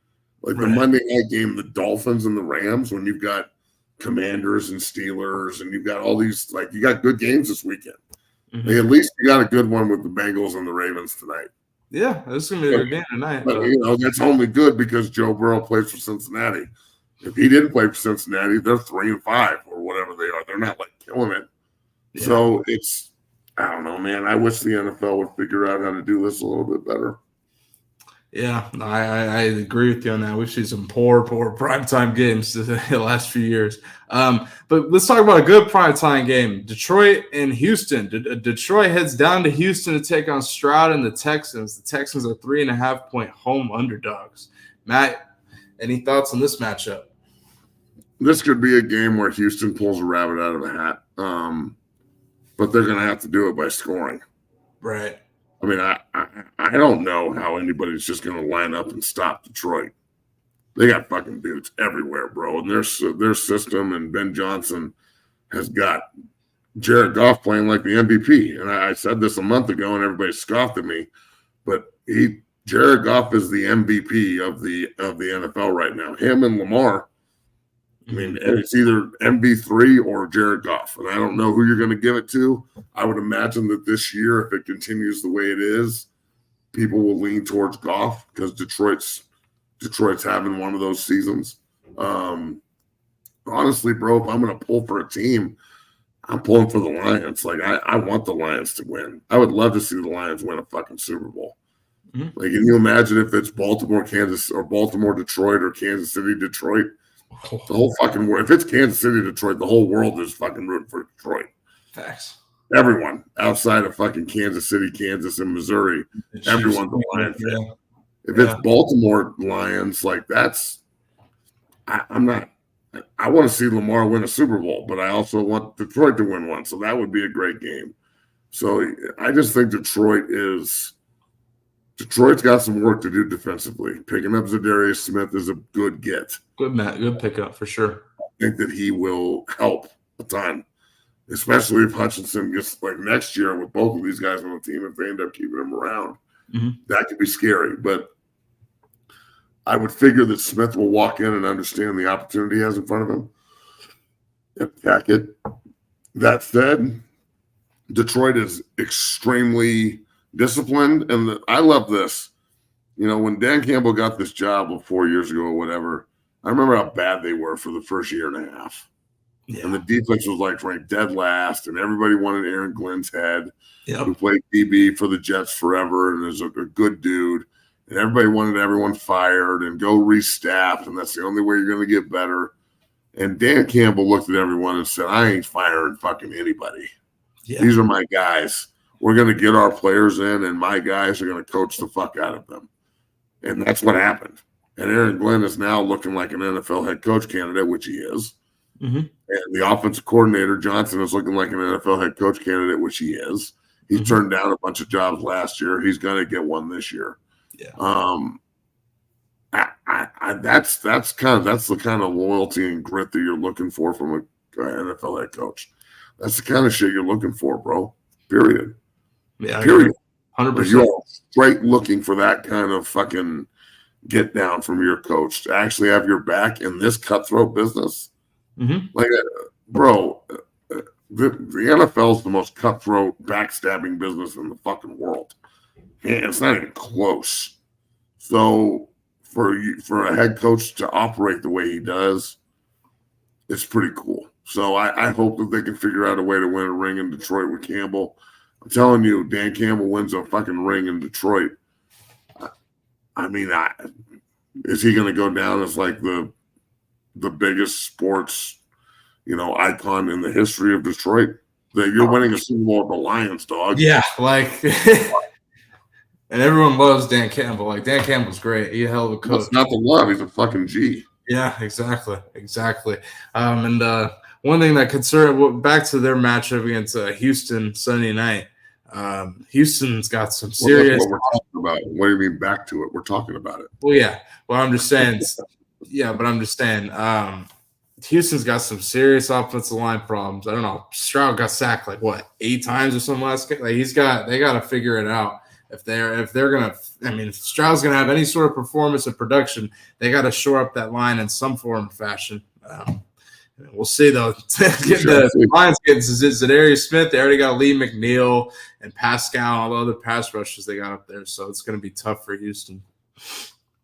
Like the Monday night game, the Dolphins and the Rams, when you've got Commanders and Steelers and you've got all these, like, you got good games this weekend. Mm-hmm. Like, at least you got a good one with the Bengals and the Ravens tonight. Yeah, this is going to be a good game tonight. But, that's only good because Joe Burrow plays for Cincinnati. If he didn't play for Cincinnati, they're 3-5 or whatever they are. They're not, like, killing it. Yeah. So it's, I don't know, man. I wish the NFL would figure out how to do this a little bit better. Yeah, I agree with you on that. We've seen some poor primetime games the last few years. But let's talk about a good primetime game. Detroit and Houston. Detroit heads down to Houston to take on Stroud and the Texans. The Texans are 3.5-point home underdogs. Matt, any thoughts on this matchup? This could be a game where Houston pulls a rabbit out of a hat. But they're going to have to do it by scoring. Right. I mean, I don't know how anybody's just going to line up and stop Detroit. They got fucking dudes everywhere, bro. And their system and Ben Johnson has got Jared Goff playing like the MVP. And I said this a month ago, and everybody scoffed at me. But Jared Goff is the MVP of the NFL right now. Him and Lamar. I mean, it's either MB3 or Jared Goff, and I don't know who you're going to give it to. I would imagine that this year, if it continues the way it is, people will lean towards Goff because Detroit's having one of those seasons. Honestly, bro, if I'm going to pull for a team, I'm pulling for the Lions. Like, I want the Lions to win. I would love to see the Lions win a fucking Super Bowl. Mm-hmm. Like, can you imagine if it's Baltimore, Kansas, or Baltimore, Detroit, or Kansas City, Detroit? The whole fucking world. If it's Kansas City, Detroit, the whole world is fucking rooting for Detroit. Facts. Everyone outside of fucking Kansas City, Kansas, and Missouri, everyone's a Lion fan. Yeah. If it's Baltimore Lions, like that's, I'm not. I want to see Lamar win a Super Bowl, but I also want Detroit to win one. So that would be a great game. So I just think Detroit's got some work to do defensively. Picking up Zadarius Smith is a good get. Good, Matt. Good pickup for sure. I think that he will help a ton, especially if Hutchinson gets, like, next year with both of these guys on the team, if they end up keeping him around. Mm-hmm. That could be scary. But I would figure that Smith will walk in and understand the opportunity he has in front of him and attack it. That said, Detroit is extremely disciplined, and I love this. You know, when Dan Campbell got this job 4 years ago or whatever, I remember how bad they were for the first year and a half. Yeah. And the defense was like ranked dead last, and everybody wanted Aaron Glenn's head, who played DB for the Jets forever and is a good dude. And everybody wanted everyone fired and go restaff, and that's the only way you're going to get better. And Dan Campbell looked at everyone and said, I ain't firing fucking anybody. Yeah. These are my guys. We're going to get our players in, and my guys are going to coach the fuck out of them. And that's what happened. And Aaron Glenn is now looking like an NFL head coach candidate, which he is. Mm-hmm. And the offensive coordinator, Johnson, is looking like an NFL head coach candidate, which he is. He turned down a bunch of jobs last year. He's going to get one this year. Yeah. That's the kind of loyalty and grit that you're looking for from an NFL head coach. That's the kind of shit you're looking for, bro. Period. Yeah. Period. 100%. You're straight looking for that kind of fucking get down from your coach to actually have your back in this cutthroat business. Mm-hmm. Like, bro, the NFL is the most cutthroat, backstabbing business in the fucking world. And it's not even close. So for a head coach to operate the way he does, it's pretty cool. So I hope that they can figure out a way to win a ring in Detroit with Campbell. I'm telling you, Dan Campbell wins a fucking ring in Detroit. I mean, is he going to go down as like the biggest sports, icon in the history of Detroit? That you're winning a Super Bowl with the Lions, dog. Yeah, like, and everyone loves Dan Campbell. Like, Dan Campbell's great. He's a hell of a coach. That's not the love. He's a fucking G. Yeah, exactly. And one thing that concerned, back to their matchup against Houston Sunday night, Houston's got some Well, serious. that's what we're talking about. What do you mean back to it? We're talking about it. Well, yeah. Well, I'm just saying. Yeah, but I'm just saying. Houston's got some serious offensive line problems. I don't know. Stroud got sacked like what 8 times or something last game. Like they got to figure it out if they're gonna. I mean, if Stroud's gonna have any sort of performance and production, they got to shore up that line in some form or fashion. We'll see though. The Lions getting Zadarius Smith. They already got Lee McNeil and Pascal, all the other pass rushes they got up there. So it's going to be tough for Houston,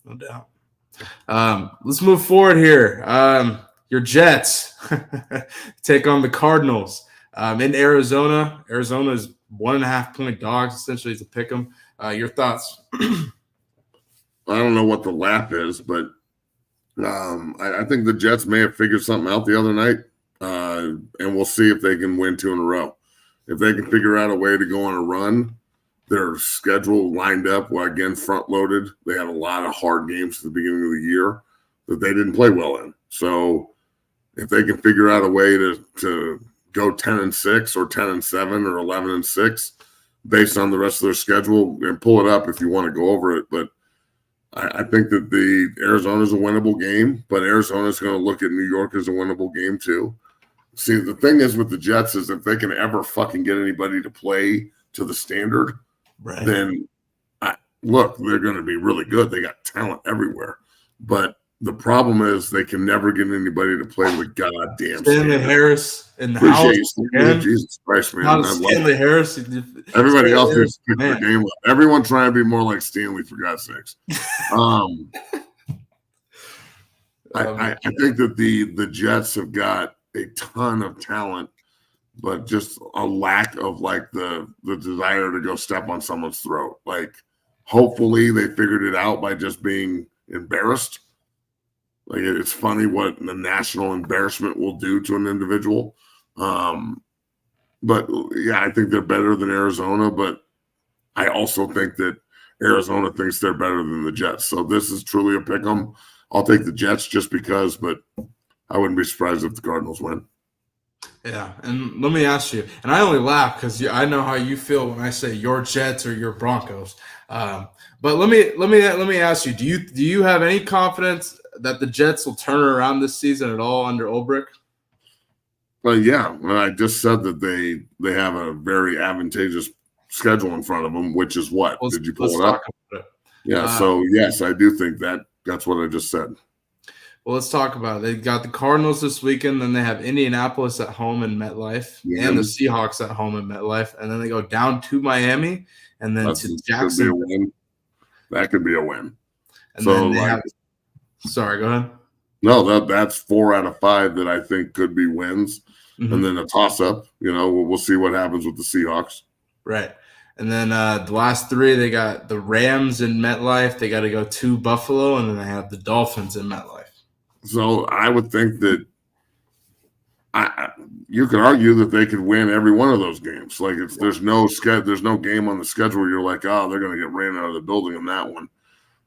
no doubt. Let's move forward here. Your Jets take on the Cardinals in Arizona. Arizona's 1.5-point dogs, essentially, to pick them. Your thoughts? I don't know what the lap is, but I think the Jets may have figured something out the other night, and we'll see if they can win 2 in a row. If they can figure out a way to go on a run, their schedule lined up, again, front-loaded. They had a lot of hard games at the beginning of the year that they didn't play well in. So if they can figure out a way to go 10-6 or 10-7 or 11-6 based on the rest of their schedule, and pull it up if you want to go over it. But I think that the Arizona's a winnable game, but Arizona's going to look at New York as a winnable game too. See, the thing is with the Jets is if they can ever fucking get anybody to play to the standard, Right. then look, they're going to be really good. They got talent everywhere. But the problem is they can never get anybody to play the goddamn Stanley standard. Harris in the Appreciate house. you, Again. Jesus Christ, man. Not I love Stanley Harris. everybody else Stanley who's picked their man. game up. Everyone trying to be more like Stanley, for God's sakes. I think that the Jets have got a ton of talent, but just a lack of like the desire to go step on someone's throat. Like, hopefully they figured it out by just being embarrassed. Like, it's funny what the national embarrassment will do to an individual. But yeah, I think they're better than Arizona, but I also think that Arizona thinks they're better than the Jets. So this is truly a pick 'em. I'll take the Jets just because, but I wouldn't be surprised if the Cardinals win. Yeah, and let me ask you, and I only laugh because I know how you feel when I say your Jets or your Broncos. But let me ask you, do you have any confidence that the Jets will turn around this season at all under Ulbrich? But yeah, I just said that they have a very advantageous schedule in front of them, which is what? Did you pull it up? Talk about it. Yeah, so yes, I do think that's what I just said. Well, let's talk about it. They got the Cardinals this weekend, then they have Indianapolis at home in MetLife, Yeah. and the Seahawks at home in MetLife, and then they go down to Miami, and then to Could be a Jackson. win. That could be a win. And So, then they like- have. Sorry, go ahead. No, that's 4 out of 5 that I think could be wins. Mhm. And then a toss-up. We'll see what happens with the Seahawks. Right. And then the last 3, they got the Rams in MetLife. They got to go to Buffalo, and then they have the Dolphins in MetLife. So I would think that you could argue that they could win every one of those games. Like, if there's no game on the schedule where you're like, oh, they're going to get ran out of the building in that one.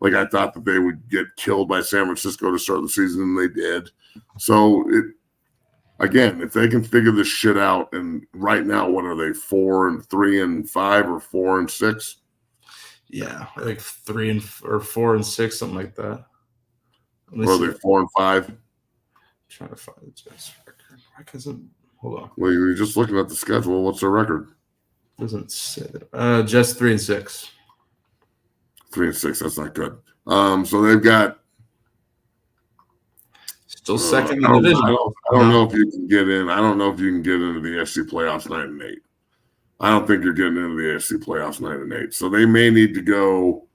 Like, I thought that they would get killed by San Francisco to start the season, and they did. So, again, if they can figure this shit out, and right now, what are they, 4-3-5 or 4-6? Yeah, like 3 or 4 and 6, something like that. Let me Or are see. they 4-5? I'm trying to find the Jets record. Why doesn't hold on? Well, you're just looking at the schedule. What's their record? Doesn't say that. Just 3 and 6. 3-6. That's not good. So they've got Still second in I the don't, division. I don't know if you can get in. I don't know if you can get into the AFC playoffs 9-8. I don't think you're getting into the AFC playoffs 9-8. So they may need to go.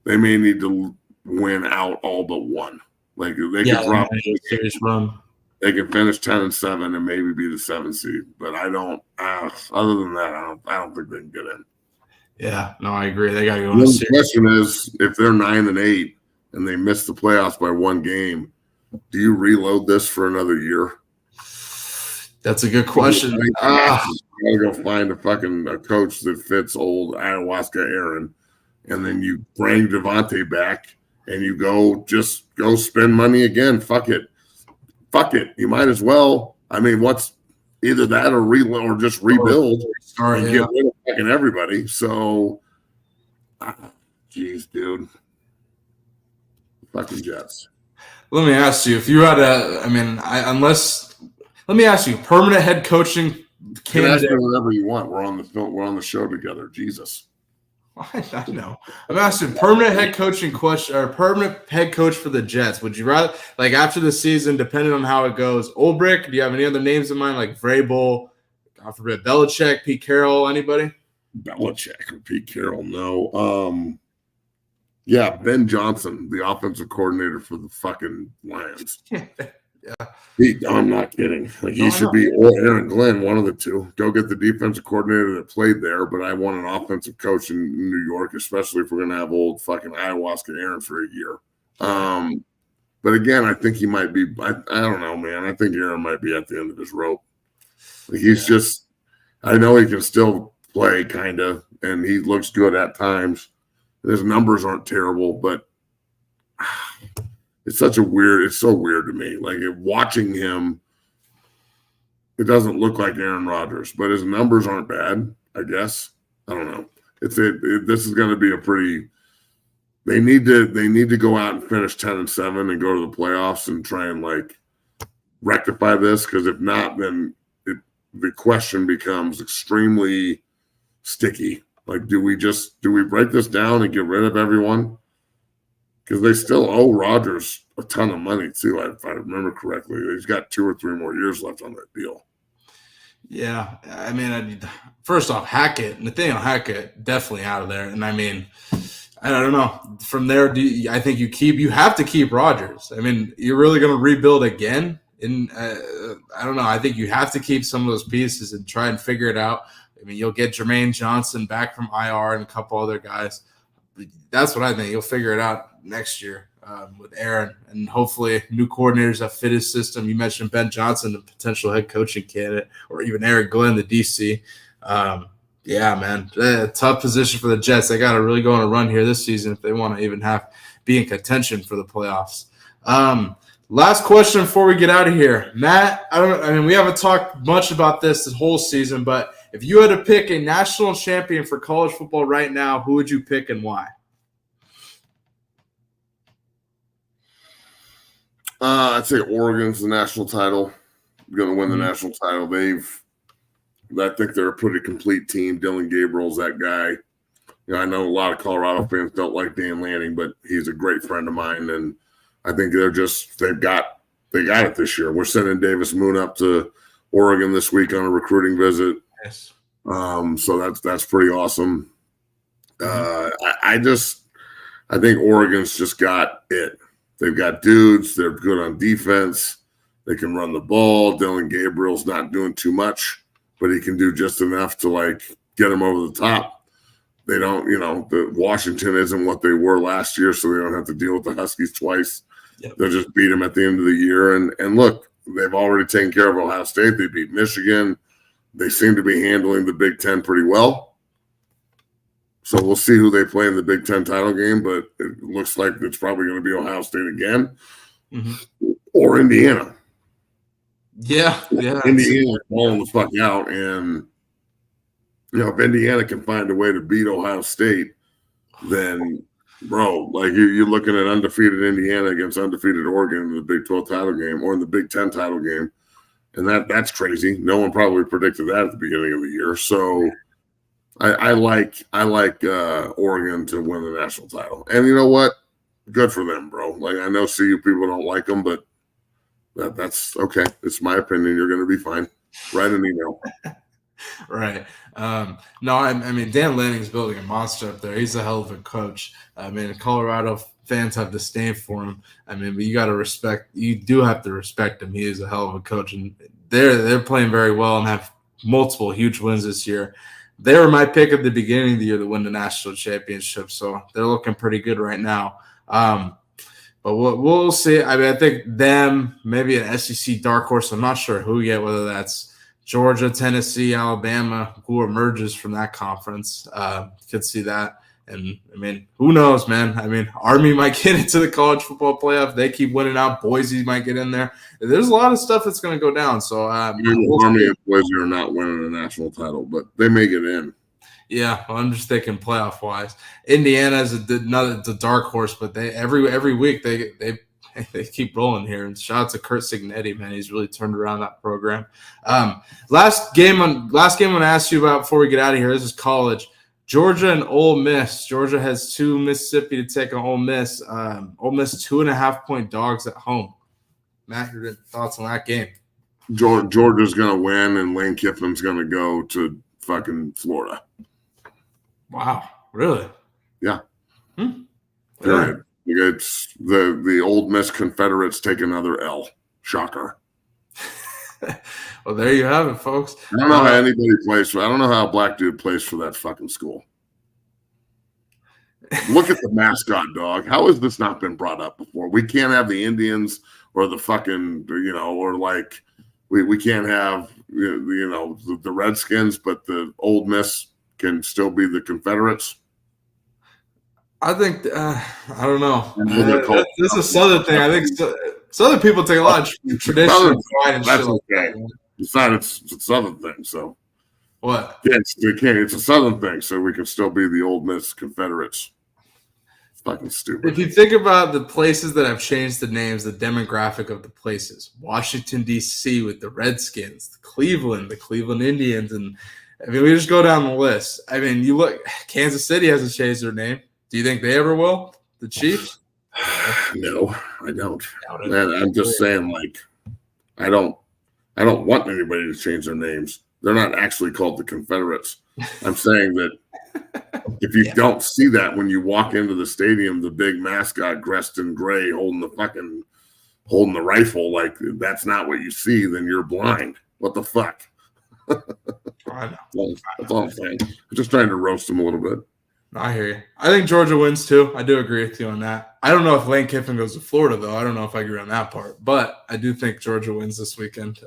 They may need to win out all but one. Like, they could drop. Serious run. They could finish 10-7 and maybe be the 7th seed. But I don't. Other than that, I don't think they can get in. Yeah, no, I agree. They got to go in a The series. question is, if they're 9-8 and they miss the playoffs by one game, do you reload this for another year? That's a good question. You gotta go find a coach that fits old ayahuasca Aaron, and then you bring Devontae back, and you go spend money again. Fuck it. You might as well. I mean, what's either that or reload or just rebuild Sorry, and yeah. get rid of fucking everybody. So, geez, dude. Fucking Jets. Let me ask you, if you had let me ask you, permanent head coaching You can ask candidate. me whatever you want. We're on the show together. Jesus. I know. I'm asking permanent head coaching question or permanent head coach for the Jets. Would you rather, like, after the season, depending on how it goes, Ulbrich? Do you have any other names in mind, like Vrabel, God forbid, Belichick, Pete Carroll, anybody? Belichick or Pete Carroll, no. Yeah, Ben Johnson, the offensive coordinator for the fucking Lions. I'm not kidding. Like, he should be, or Aaron Glenn, one of the two. Go get the defensive coordinator that played there, but I want an offensive coach in New York, especially if we're gonna have old fucking ayahuasca Aaron for a year. But again, I think he might be. I don't know, man. I think Aaron might be at the end of his rope. Like, he's just. I know he can still play, kind of, and he looks good at times. His numbers aren't terrible, but it's so weird to me. Like, watching him, it doesn't look like Aaron Rodgers, but his numbers aren't bad, I guess. I don't know. This is going to be a pretty. They need to go out and finish 10-7 and go to the playoffs and try and, like, rectify this, because if not, then the question becomes extremely sticky. Like, do we break this down and get rid of everyone? Because they still owe Rodgers a ton of money too, if I remember correctly. He's got 2 or 3 more years left on that deal. Yeah, I mean, first off, Nathaniel Hackett, definitely out of there. And I mean, I don't know. From there, I think you have to keep Rodgers. I mean, you're really going to rebuild again? I don't know. I think you have to keep some of those pieces and try and figure it out. I mean, you'll get Jermaine Johnson back from IR and a couple other guys. That's what I think. You'll figure it out next year with Aaron, and hopefully new coordinators that fit his system. You mentioned Ben Johnson, the potential head coaching candidate, or even Eric Glenn, the DC. Yeah, man, tough position for the Jets. They got to really go on a run here this season if they want to even be in contention for the playoffs. Last question before we get out of here, Matt. We haven't talked much about this whole season, but if you had to pick a national champion for college football right now, who would you pick and why? I'd say Oregon's the national title. Going to win the national title. I think they're a pretty complete team. Dylan Gabriel's that guy. You know, I know a lot of Colorado fans don't like Dan Lanning, but he's a great friend of mine, and I think they got it this year. We're sending Davis Moon up to Oregon this week on a recruiting visit. Yes. So that's pretty awesome. I think Oregon's just got it. They've got dudes. They're good on defense. They can run the ball. Dylan Gabriel's not doing too much, but he can do just enough to, like, get them over the top. They don't, the Washington isn't what they were last year, so they don't have to deal with the Huskies twice. Yep. They'll just beat them at the end of the year. And look, they've already taken care of Ohio State. They beat Michigan. They seem to be handling the Big Ten pretty well. So we'll see who they play in the Big Ten title game, but it looks like it's probably going to be Ohio State again or Indiana. Yeah. Indiana's balling the fuck out. And, if Indiana can find a way to beat Ohio State, then, bro, like, you're looking at undefeated Indiana against undefeated Oregon in the Big 12 title game or in the Big 10 title game. And that's crazy. No one probably predicted that at the beginning of the year. So I like Oregon to win the national title. And you know what? Good for them, bro. Like, I know CU people don't like them, but that's okay. It's my opinion. You're going to be fine. Write an email. Right. No, I mean, Dan Lanning's building a monster up there. He's a hell of a coach. I mean, Colorado fans have disdain for him. I mean, but you do have to respect him. He is a hell of a coach, and they're playing very well and have multiple huge wins this year. They were my pick at the beginning of the year to win the national championship, so they're looking pretty good right now. But we'll see. I mean, I think them, maybe an SEC dark horse. I'm not sure who yet, whether that's Georgia, Tennessee, Alabama, who emerges from that conference. Could see that. And, I mean, who knows, man? I mean, Army might get into the college football playoff. They keep winning out. Boise might get in there. There's a lot of stuff that's going to go down. So, Army and Boise are not winning a national title, but they may get in. Yeah, well, I'm just thinking playoff wise. Indiana is the dark horse, but they every week they keep rolling here. And shout out to Kurt Signetti, man, he's really turned around that program. Last game I'm gonna ask you about before we get out of here. This is college. Georgia and Ole Miss. Georgia has 2 Mississippi to take on Ole Miss. Ole Miss 2.5-point dogs at home. Matt, your thoughts on that game? Georgia's going to win, and Lane Kiffin's going to go to fucking Florida. Wow, really? Yeah. Yeah. It's the Old Miss Confederates take another L. Shocker. Well, there you have it, folks. I don't know how anybody plays for. I don't know how a black dude plays for that fucking school. Look at the mascot, dog. How has this not been brought up before? We can't have the Indians or the fucking, or like we can't have, the Redskins, but the Old Miss can still be the Confederates. I think, I don't know. This is a Southern thing. I think Southern people take a lot of tradition and pride and shit. Okay. It's not it's a Southern thing, so. What? Yeah, it's a Southern thing, so we can still be the Old Miss Confederates. It's fucking stupid. If you think about the places that have changed the names, the demographic of the places, Washington, D.C. with the Redskins, the Cleveland Indians, and I mean, we just go down the list. I mean, you look, Kansas City hasn't changed their name. Do you think they ever will? The Chiefs? No, I don't. Man, I'm just saying, like, I don't want anybody to change their names. They're not actually called the Confederates. I'm saying that if you don't see that when you walk into the stadium, the big mascot dressed in gray holding the rifle, like that's not what you see, then you're blind. What the fuck? That's all I'm saying. I'm just trying to roast them a little bit. I hear you. I think Georgia wins too. I do agree with you on that. I don't know if Lane Kiffin goes to Florida, though. I don't know if I agree on that part. But I do think Georgia wins this weekend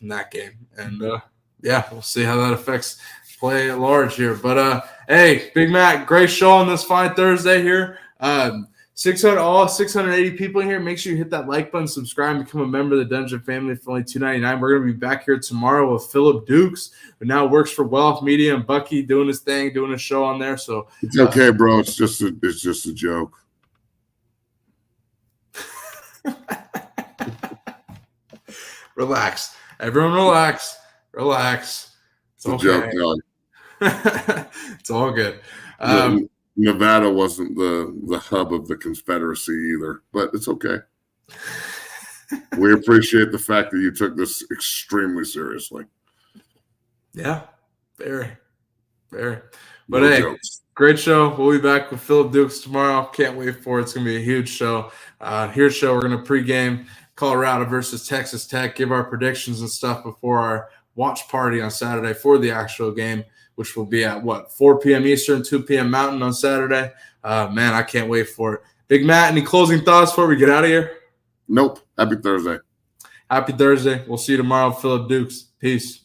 in that game. And, we'll see how that affects play at large here. But, hey, Big Mac, great show on this fine Thursday here. 680 people in here. Make sure you hit that like button, subscribe, become a member of the Dungeon family for only $2.99. We're going to be back here tomorrow with Philip Dukes, who now works for Wealth Media, and Bucky doing his thing, doing a show on there. So it's okay, bro. It's just a joke. Relax. Everyone relax. It's okay. Joke, dog. It's all good. Nevada wasn't the hub of the Confederacy either, but it's okay. We appreciate the fact that you took this extremely seriously. Yeah, very, very. But no jokes. Great show. We'll be back with Philip Dukes tomorrow. Can't wait for it. It's going to be a huge show. We're going to pregame Colorado versus Texas Tech, give our predictions and stuff before our watch party on Saturday for the actual game, which will be at 4 p.m. Eastern, 2 p.m. Mountain on Saturday. Man, I can't wait for it. Big Matt, any closing thoughts before we get out of here? Nope. Happy Thursday. Happy Thursday. We'll see you tomorrow, Philip Dukes. Peace.